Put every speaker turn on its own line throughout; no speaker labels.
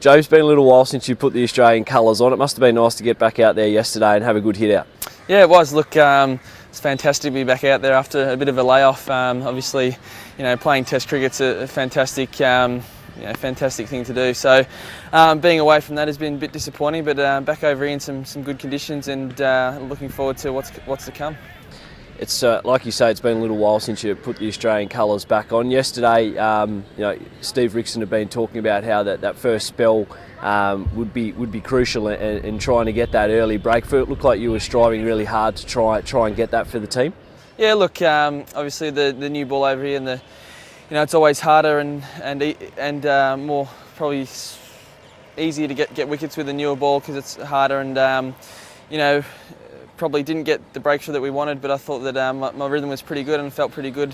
Joe, it's been a little while since you put the Australian colours on. It must have been nice to get back out there yesterday and have a good hit out.
Yeah, it was. Look, it's fantastic to be back out there after a bit of a layoff. Obviously, playing Test cricket's a fantastic, fantastic thing to do. So, being away from that has been a bit disappointing, but back over here in some good conditions, and looking forward to what's to come.
It's like you say, it's been a little while since you put the Australian colours back on. Yesterday, Steve Rickson had been talking about how that first spell would be crucial in trying to get that early breakthrough. It looked like you were striving really hard to try and get that for the team.
Yeah, look, obviously the new ball over here, and it's always harder and more probably easier to get wickets with the newer ball because it's harder and probably didn't get the breakthrough that we wanted, but I thought that my rhythm was pretty good and felt pretty good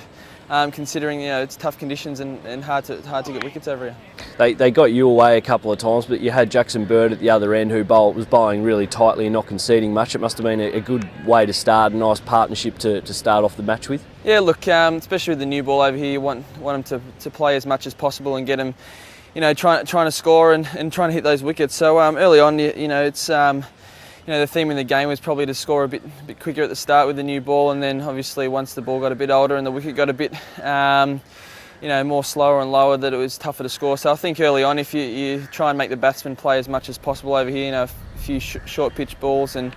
considering it's tough conditions and hard to get wickets over here.
They got you away a couple of times, but you had Jackson Bird at the other end who was bowling really tightly and not conceding much. It must have been a good way to start, a nice partnership to start off the match with. Yeah,
look, especially with the new ball over here, you want them to play as much as possible and get them, trying to score and trying to hit those wickets. So early on, it's the theme in the game was probably to score a bit quicker at the start with the new ball, and then obviously once the ball got a bit older and the wicket got a bit more slower and lower, that it was tougher to score. So I think early on, if you try and make the batsmen play as much as possible over here, a few short pitch balls and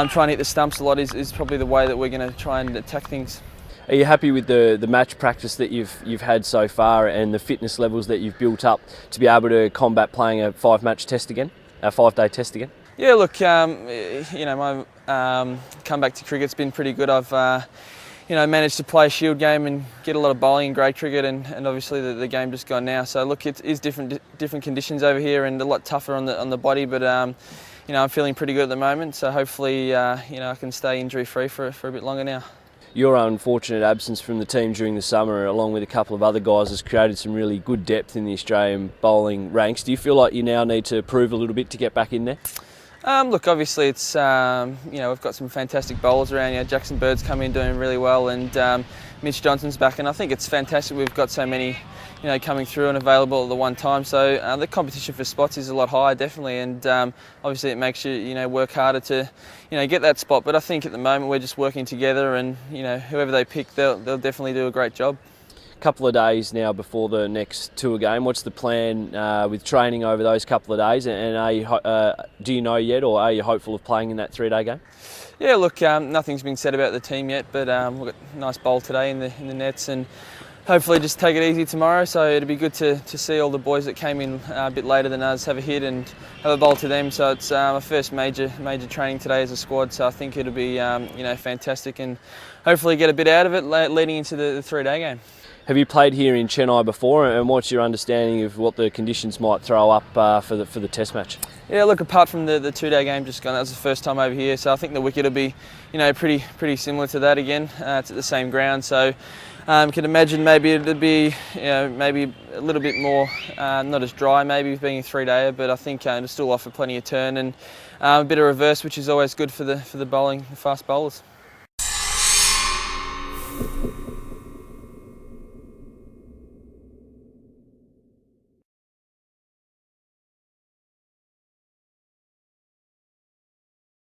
try and hit the stumps a lot is probably the way that we're going to try and attack things.
Are you happy with the match practice that you've had so far and the fitness levels that you've built up to be able to combat playing a 5-day test again?
Yeah, look, my comeback to cricket's been pretty good. I've managed to play a shield game and get a lot of bowling in grade cricket, and obviously the game just gone now. So look, it is different conditions over here and a lot tougher on the body, but I'm feeling pretty good at the moment. So hopefully I can stay injury free for a bit longer now.
Your unfortunate absence from the team during the summer, along with a couple of other guys, has created some really good depth in the Australian bowling ranks. Do you feel like you now need to prove a little bit to get back in there?
Look, obviously it's we've got some fantastic bowlers around. Jackson Bird's come in doing really well, and Mitch Johnson's back, and I think it's fantastic we've got so many coming through and available at the one time. So the competition for spots is a lot higher, definitely, and obviously it makes you work harder to get that spot. But I think at the moment we're just working together, and whoever they pick, they'll definitely do a great job.
Couple of days now before the next tour game. What's the plan with training over those couple of days, and do you know yet, or are you hopeful of playing in that 3-day game?
Yeah, look, nothing's been said about the team yet, but we've got a nice bowl today in the nets, and hopefully just take it easy tomorrow. So it'll be good to see all the boys that came in a bit later than us have a hit and have a bowl to them. So it's our first major training today as a squad, so I think it'll be fantastic, and hopefully get a bit out of it leading into the 3-day game.
Have you played here in Chennai before, and what's your understanding of what the conditions might throw up for the test match? Yeah,
look, apart from the 2-day game just gone, that was the first time over here, so I think the wicket will be pretty similar to that again. It's at the same ground, so can imagine maybe it'd be maybe a little bit more not as dry maybe being a 3-dayer, but I think it'll still offer plenty of turn and a bit of reverse, which is always good for the bowling, the fast bowlers.